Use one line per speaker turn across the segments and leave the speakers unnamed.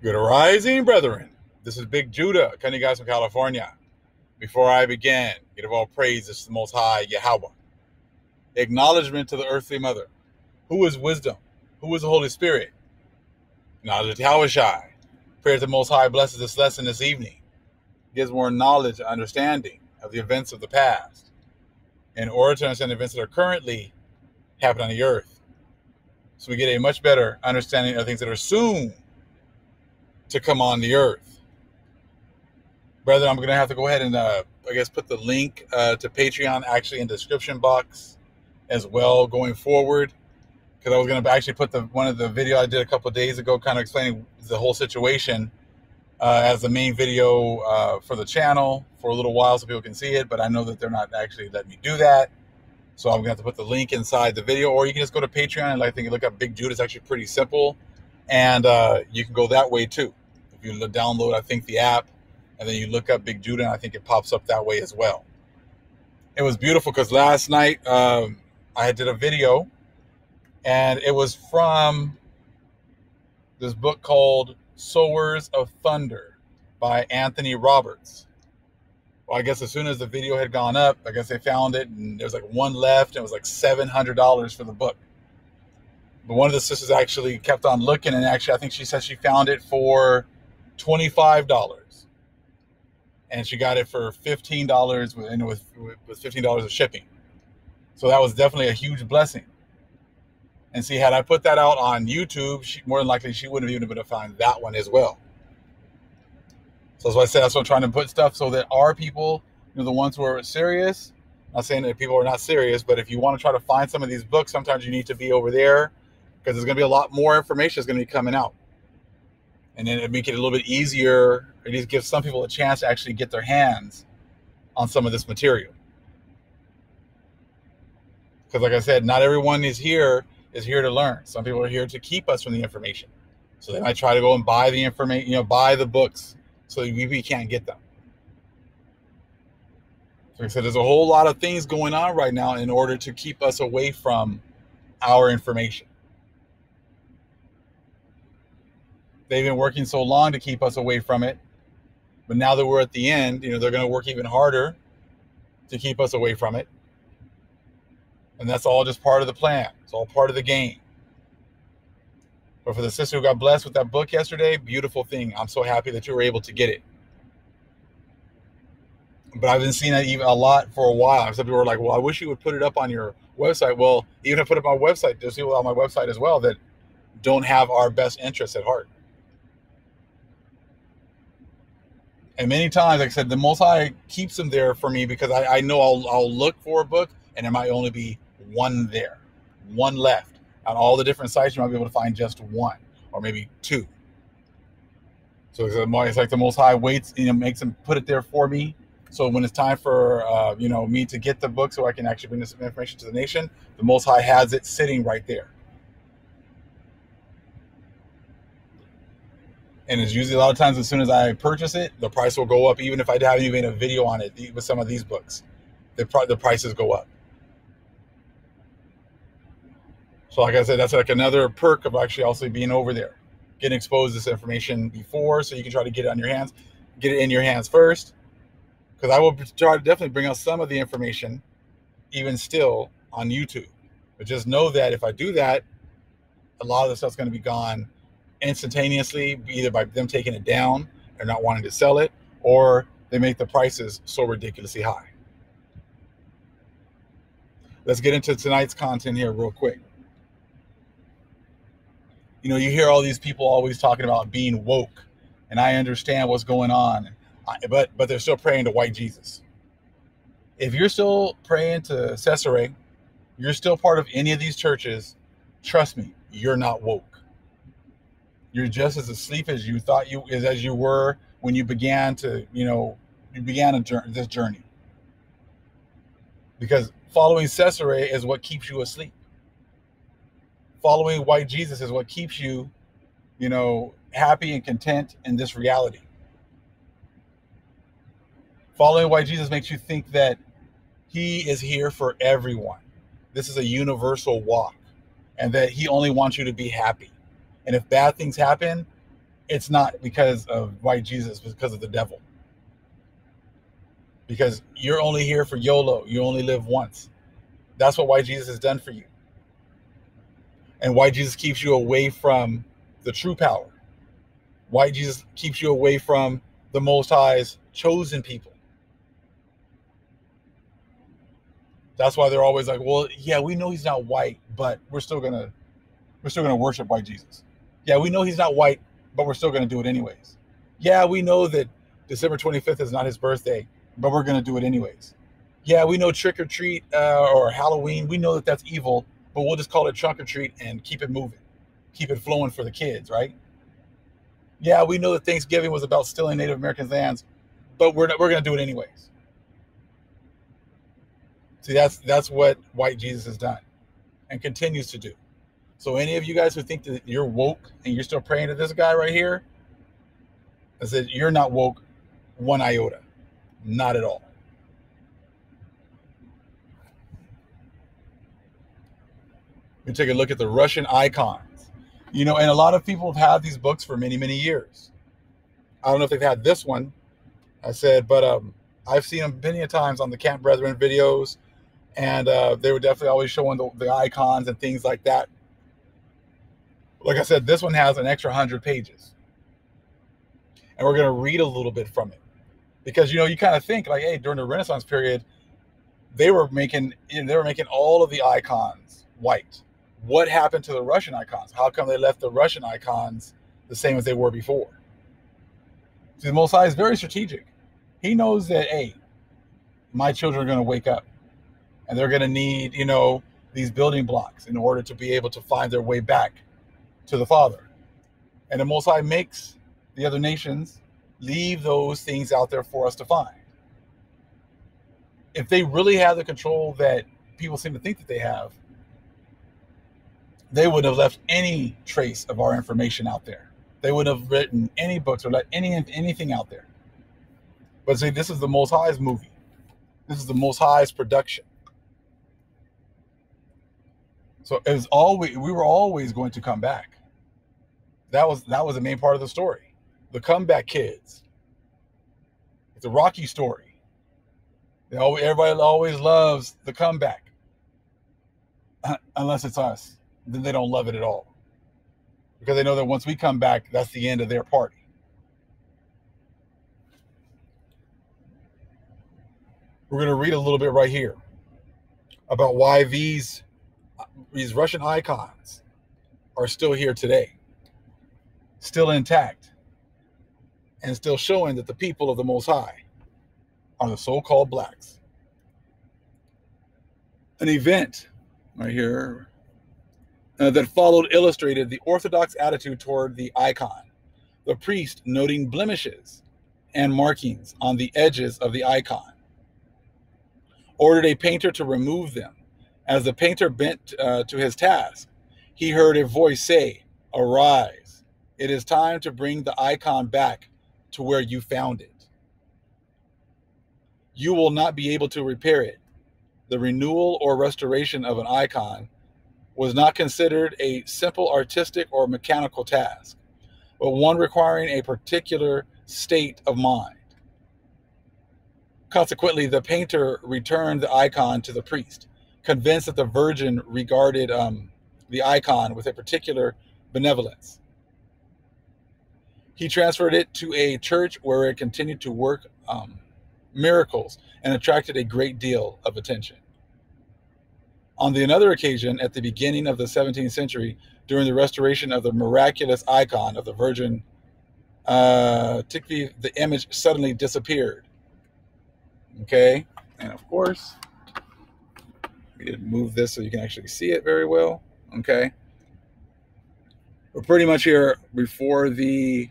Good rising, brethren. This is Big Judah, coming to you guys from California. Before I begin, give all praises to the Most High Yahweh. Acknowledgement to the earthly mother. Who is wisdom? Who is the Holy Spirit? Knowledge to Yahushai. Prayer to the Most High blesses this lesson this evening. Gives more knowledge and understanding of the events of the past in order to understand the events that are currently happening on the earth. So we get a much better understanding of things that are soon to come on the earth. Brother, I'm going to have to go ahead and, put the link to Patreon actually in the description box as well going forward, because I was going to actually put one of the video I did a couple of days ago kind of explaining the whole situation as the main video for the channel for a little while so people can see it, but I know that they're not actually letting me do that. So I'm going to have to put the link inside the video, or you can just go to Patreon and I think you look up Big Jude. It's actually pretty simple, and you can go that way too. If you download, I think, the app, and then you look up Big Judah, and I think it pops up that way as well. It was beautiful because last night I did a video, and it was from this book called Sowers of Thunder by Anthony Roberts. Well, I guess as soon as the video had gone up, I guess they found it, and there was like one left, and it was like $700 for the book. But one of the sisters actually kept on looking, and actually I think she said she found it for $25. And she got it for $15, and with $15 of shipping. So that was definitely a huge blessing. And see, had I put that out on YouTube, more than likely she wouldn't have even been able to find that one as well. So that's why I said that's what I'm trying to put stuff so that our people, the ones who are serious, not saying that people are not serious, but if you want to try to find some of these books, sometimes you need to be over there because there's going to be a lot more information that's going to be coming out. And then it make it a little bit easier. It just gives some people a chance to actually get their hands on some of this material. Because like I said, not everyone is here to learn. Some people are here to keep us from the information. So they might try to go and buy the information, buy the books so we can't get them. So like I said, there's a whole lot of things going on right now in order to keep us away from our information. They've been working so long to keep us away from it. But now that we're at the end, they're going to work even harder to keep us away from it. And that's all just part of the plan. It's all part of the game. But for the sister who got blessed with that book yesterday, beautiful thing. I'm so happy that you were able to get it. But I've been seeing that even a lot for a while. Some people were like, well, I wish you would put it up on your website. Well, even if I put it up on my website, there's people on my website as well that don't have our best interests at heart. And many times, like I said, the Most High keeps them there for me because I know I'll look for a book and there might only be one there, one left. On all the different sites, you might be able to find just one or maybe two. So it's like the Most High waits, makes them put it there for me. So when it's time for, me to get the book so I can actually bring this information to the nation, the Most High has it sitting right there. And it's usually a lot of times as soon as I purchase it, the price will go up, even if I haven't even made a video on it with some of these books. The prices go up. So like I said, that's like another perk of actually also being over there, getting exposed to this information before, so you can try to get it in your hands first. Because I will try to definitely bring out some of the information, even still on YouTube. But just know that if I do that, a lot of the stuff's going to be gone instantaneously, either by them taking it down or not wanting to sell it, or they make the prices so ridiculously high. Let's get into tonight's content here real quick. You hear all these people always talking about being woke, and I understand what's going on, but they're still praying to white Jesus. If you're still praying to Caesarea, you're still part of any of these churches, trust me, you're not woke. You're just as asleep as you thought as you were when you began to, this journey. Because following Caesarea is what keeps you asleep. Following white Jesus is what keeps you, happy and content in this reality. Following white Jesus makes you think that he is here for everyone. This is a universal walk, and that he only wants you to be happy. And if bad things happen, it's not because of white Jesus, it's because of the devil. Because you're only here for YOLO. You only live once. That's what white Jesus has done for you. And white Jesus keeps you away from the true power. White Jesus keeps you away from the Most High's chosen people. That's why they're always like, well, yeah, we know he's not white, but we're still gonna worship white Jesus. Yeah, we know he's not white, but we're still gonna do it anyways. Yeah, we know that December 25th is not his birthday, but we're gonna do it anyways. Yeah, we know trick or treat or Halloween. We know that that's evil, but we'll just call it trunk or treat and keep it moving, keep it flowing for the kids, right? Yeah, we know that Thanksgiving was about stealing Native American lands, but we're gonna do it anyways. See, that's what white Jesus has done and continues to do. So any of you guys who think that you're woke and you're still praying to this guy right here, I said you're not woke one iota, not at all. We take a look at the Russian icons, and a lot of people have had these books for many, many years. I don't know if they've had this one, I said, but I've seen them many times on the Camp Brethren videos, and they were definitely always showing the icons and things like that. Like I said, this one has an extra 100 pages, and we're going to read a little bit from it because you kind of think like, hey, during the Renaissance period, they were making all of the icons white. What happened to the Russian icons? How come they left the Russian icons the same as they were before? See, the Most High is very strategic. He knows that, hey, my children are going to wake up, and they're going to need, these building blocks in order to be able to find their way back to the Father. And the Most High makes the other nations leave those things out there for us to find. If they really have the control that people seem to think that they have, they would have left any trace of our information out there. They would have written any books or let anything out there. But see, this is the Most High's movie. This is the Most High's production. So it was we were always going to come back. That was the main part of the story. The comeback kids. It's a Rocky story. Everybody always loves the comeback. Unless it's us. Then they don't love it at all. Because they know that once we come back, that's the end of their party. We're going to read a little bit right here about why these Russian icons are still here today, still intact, and still showing that the people of the Most High are the so-called blacks. An event right here that followed illustrated the Orthodox attitude toward the icon. The priest, noting blemishes and markings on the edges of the icon, ordered a painter to remove them. As the painter bent to his task, he heard a voice say, "Arise, it is time to bring the icon back to where you found it. You will not be able to repair it." The renewal or restoration of an icon was not considered a simple artistic or mechanical task, but one requiring a particular state of mind. Consequently, the painter returned the icon to the priest, convinced that the Virgin regarded the icon with a particular benevolence. He transferred it to a church where it continued to work miracles and attracted a great deal of attention. On another occasion, at the beginning of the 17th century, during the restoration of the miraculous icon of the Virgin, the image suddenly disappeared. Okay, and of course, we did move this so you can actually see it very well. Okay, we're pretty much here before you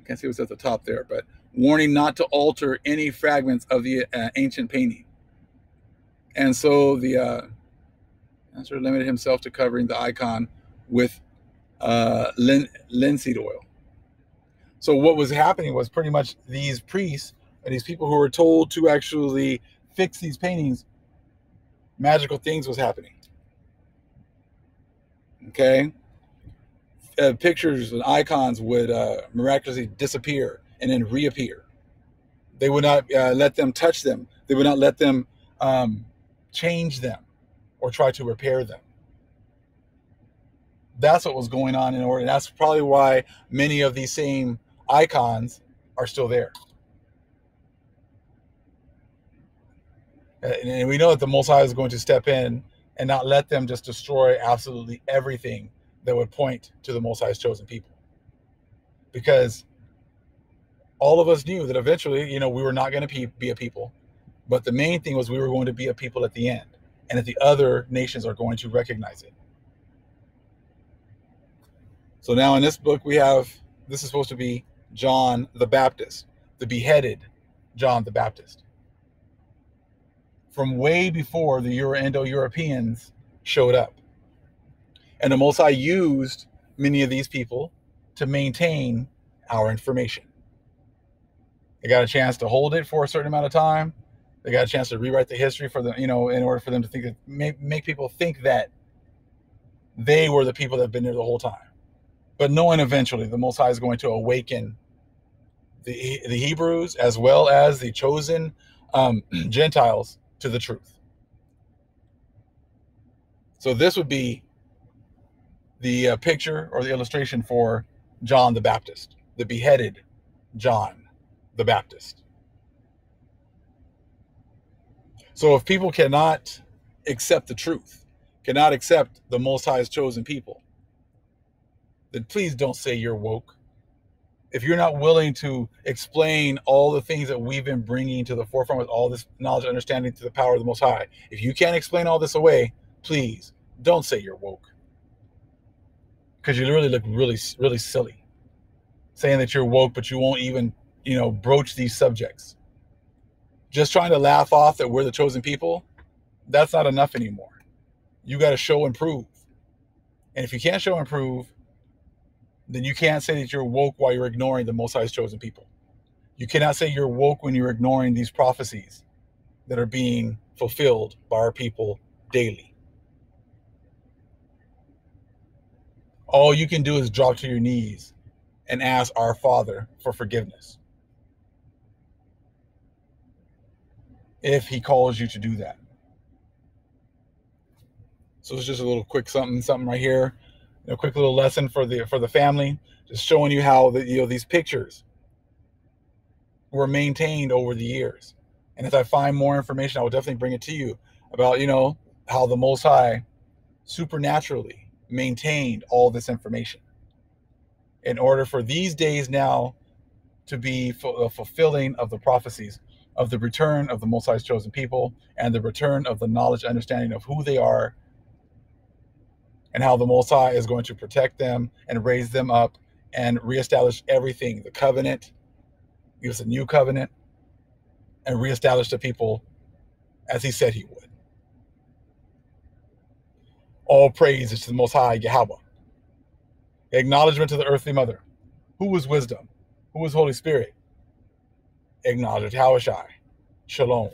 can't see what's at the top there, but warning not to alter any fragments of the ancient painting. And so the answer limited himself to covering the icon with linseed oil. So what was happening was pretty much these priests and these people who were told to actually fix these paintings, magical things was happening. Okay? pictures and icons would miraculously disappear and then reappear. They would not let them touch them. They would not let them change them or try to repair them. That's what was going on in order. And that's probably why many of these same icons are still there. And we know that the Most High is going to step in and not let them just destroy absolutely everything that would point to the Most High's chosen people. Because all of us knew that eventually, we were not going to be a people. But the main thing was we were going to be a people at the end. And that the other nations are going to recognize it. So now in this book this is supposed to be John the Baptist, the beheaded John the Baptist. From way before the Indo-Europeans showed up. And the Most High used many of these people to maintain our information. They got a chance to hold it for a certain amount of time. They got a chance to rewrite the history for them, in order for them to think that make people think that they were the people that have been there the whole time. But knowing eventually the Most High is going to awaken the Hebrews as well as the chosen Gentiles to the truth. So this would be the picture or the illustration for John the Baptist, the beheaded John the Baptist. So if people cannot accept the truth, cannot accept the Most High's chosen people, then please don't say you're woke. If you're not willing to explain all the things that we've been bringing to the forefront with all this knowledge and understanding to the power of the Most High, if you can't explain all this away, please don't say you're woke. Because you really look really, really silly saying that you're woke, but you won't even, broach these subjects. Just trying to laugh off that we're the chosen people, that's not enough anymore. You got to show and prove. And if you can't show and prove, then you can't say that you're woke while you're ignoring the Most High's chosen people. You cannot say you're woke when you're ignoring these prophecies that are being fulfilled by our people daily. All you can do is drop to your knees and ask our Father for forgiveness, if He calls you to do that. So it's just a little quick something right here. A quick little lesson for the family, just showing you how these pictures were maintained over the years. And if I find more information, I will definitely bring it to you about how the Most High supernaturally maintained all this information in order for these days now to be a fulfilling of the prophecies of the return of the Most High's chosen people and the return of the knowledge and understanding of who they are, and how the Most High is going to protect them and raise them up and reestablish everything, the covenant, give us a new covenant, and reestablish the people as He said He would. All praise is to the Most High, Yahweh. Acknowledgement to the earthly mother. Who is wisdom? Who is Holy Spirit? Acknowledge Hawashai. Shalom.